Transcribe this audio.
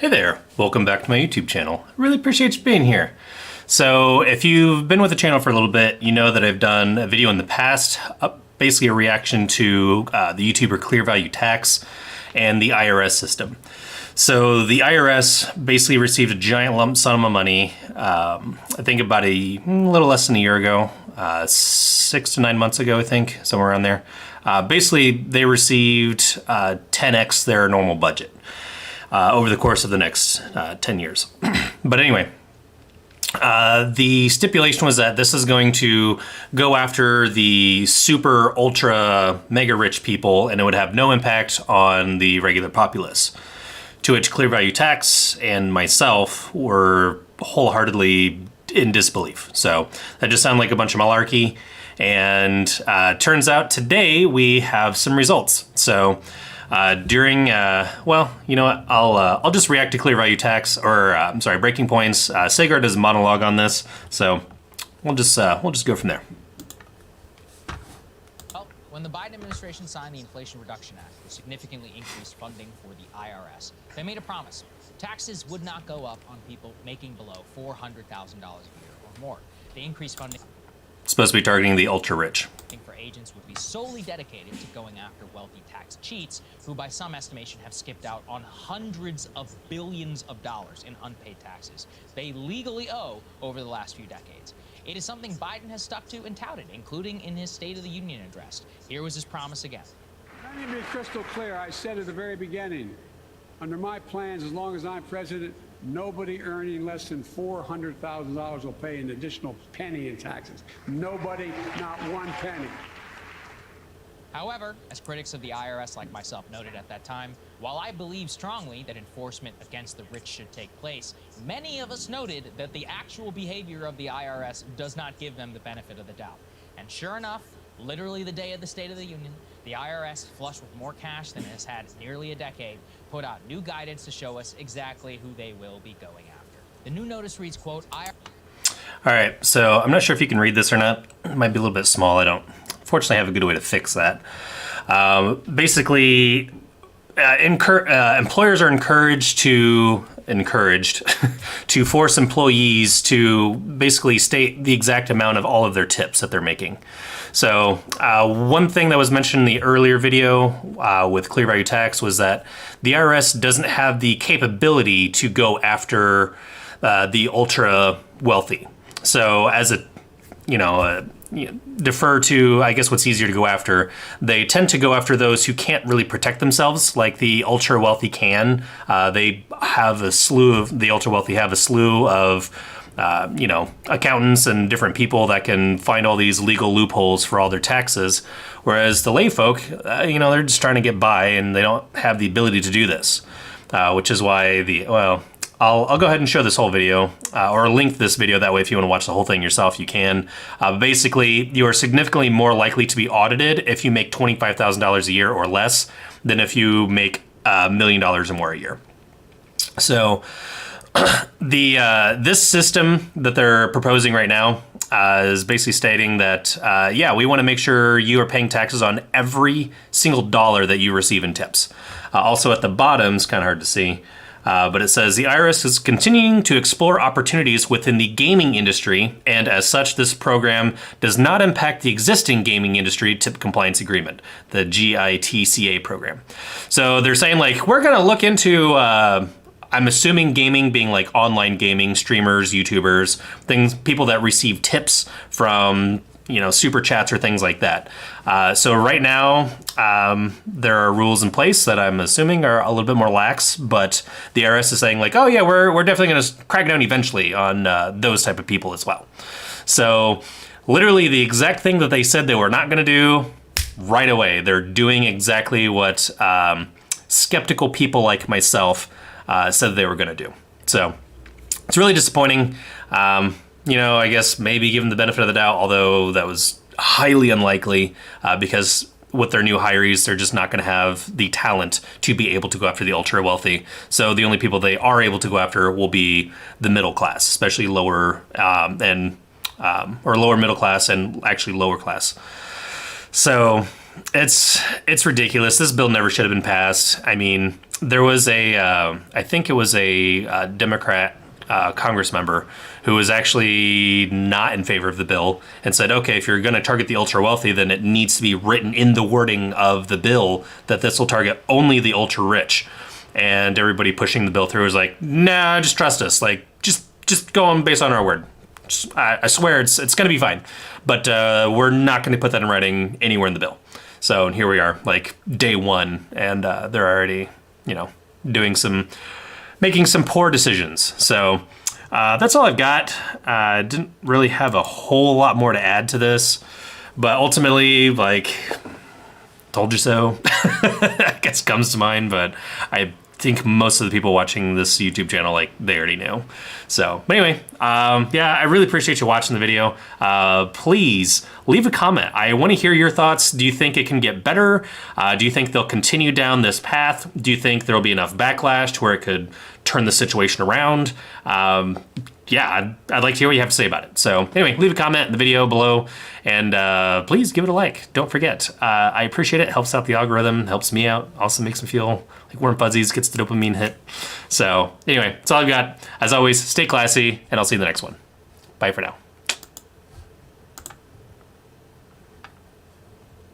Hey there, welcome back to my YouTube channel. I really appreciate you being here. So if you've been with the channel for a little bit, you know that I've done a video in the past, basically a reaction to the YouTuber Clear Value Tax and the IRS system. So the IRS basically received a giant lump sum of money, I think about a little less than a year ago, 6 to 9 months ago, I think, somewhere around there. Basically, they received 10x their normal budget over the course of the next 10 years. But anyway, the stipulation was that this is going to go after the super ultra mega rich people and it would have no impact on the regular populace. To which Clear Value Tax and myself were wholeheartedly in disbelief. So that just sounded like a bunch of malarkey. And turns out today we have some results. So during, well, you know what, I'll just react to Clear Value Tax, or I'm sorry, Breaking Points. Sagar does a monologue on this, so we'll just go from there. Well, when the Biden administration signed the Inflation Reduction Act, which significantly increased funding for the IRS, they made a promise. Taxes would not go up on people making below $400,000 a year or more. They increased funding. It's supposed to be targeting the ultra rich. For agents would be solely dedicated to going after wealthy tax cheats who by some estimation have skipped out on hundreds of billions of dollars in unpaid taxes they legally owe over the last few decades. It is something Biden has stuck to and touted, including in his State of the Union address. Here was his promise again. Let me be crystal clear. I said at the very beginning, under my plans, as long as I'm president, nobody earning less than $400,000 will pay an additional penny in taxes. Nobody, not one penny. However, as critics of the IRS like myself noted at that time, while I believe strongly that enforcement against the rich should take place, many of us noted that the actual behavior of the IRS does not give them the benefit of the doubt. And sure enough, literally the day of the State of the Union, the IRS, flush with more cash than it has had in nearly a decade, put out new guidance to show us exactly who they will be going after. The new notice reads, quote, All right, so I'm not sure if you can read this or not. It might be a little bit small. I don't, fortunately, have a good way to fix that. Basically, employers are encouraged to force employees to basically state the exact amount of all of their tips that they're making. So one thing that was mentioned in the earlier video with Clear Value Tax was that the IRS doesn't have the capability to go after the ultra wealthy. So as a, defer to, I guess, what's easier to go after. They tend to go after those who can't really protect themselves, like the ultra wealthy can. The ultra wealthy have a slew of, accountants and different people that can find all these legal loopholes for all their taxes. Whereas the lay folk, they're just trying to get by and they don't have the ability to do this, which is why I'll go ahead and show this whole video, or link this video. That way, if you want to watch the whole thing yourself, you can. Basically, you are significantly more likely to be audited if you make $25,000 a year or less than if you make $1 million or more a year. So, this system that they're proposing right now is basically stating that, we want to make sure you are paying taxes on every single dollar that you receive in tips. Also, at the bottom, it's kind of hard to see. But it says the IRS is continuing to explore opportunities within the gaming industry, and as such, this program does not impact the existing gaming industry tip compliance agreement, the GITCA program. So they're saying, like, we're going to look into, I'm assuming gaming being like online gaming, streamers, YouTubers, people that receive tips from, super chats or things like that. So right now, there are rules in place that I'm assuming are a little bit more lax, but the IRS is saying like, oh yeah, we're definitely going to crack down eventually on those type of people as well. So literally the exact thing that they said they were not going to do, right away, they're doing exactly what skeptical people like myself said they were going to do. So it's really disappointing. I guess maybe give them the benefit of the doubt, although that was highly unlikely because with their new hires, they're just not going to have the talent to be able to go after the ultra wealthy. So the only people they are able to go after will be the middle class, especially lower or lower middle class and actually lower class. So It's ridiculous. This bill never should have been passed. I mean, there was I think it was a Democrat Congress member who was actually not in favor of the bill and said, okay, if you're going to target the ultra wealthy, then it needs to be written in the wording of the bill that this will target only the ultra rich. And everybody pushing the bill through was like, nah, just trust us. Like, just go on based on our word. I swear it's going to be fine. But we're not going to put that in writing anywhere in the bill. So here we are, like day one, and they're already, making some poor decisions. So that's all I've got. I didn't really have a whole lot more to add to this, but ultimately, like, told you so, I guess comes to mind, but I think most of the people watching this YouTube channel, like, they already know. So, but anyway, yeah, I really appreciate you watching the video. Please leave a comment. I want to hear your thoughts. Do you think it can get better? Do you think they'll continue down this path? Do you think there'll be enough backlash to where it could turn the situation around? Yeah, I'd like to hear what you have to say about it. So anyway, leave a comment in the video below, and please give it a like. Don't forget. I appreciate it. Helps out the algorithm, helps me out, also makes me feel like warm fuzzies, gets the dopamine hit. So anyway, that's all I've got. As always, stay classy, and I'll see you in the next one. Bye for now.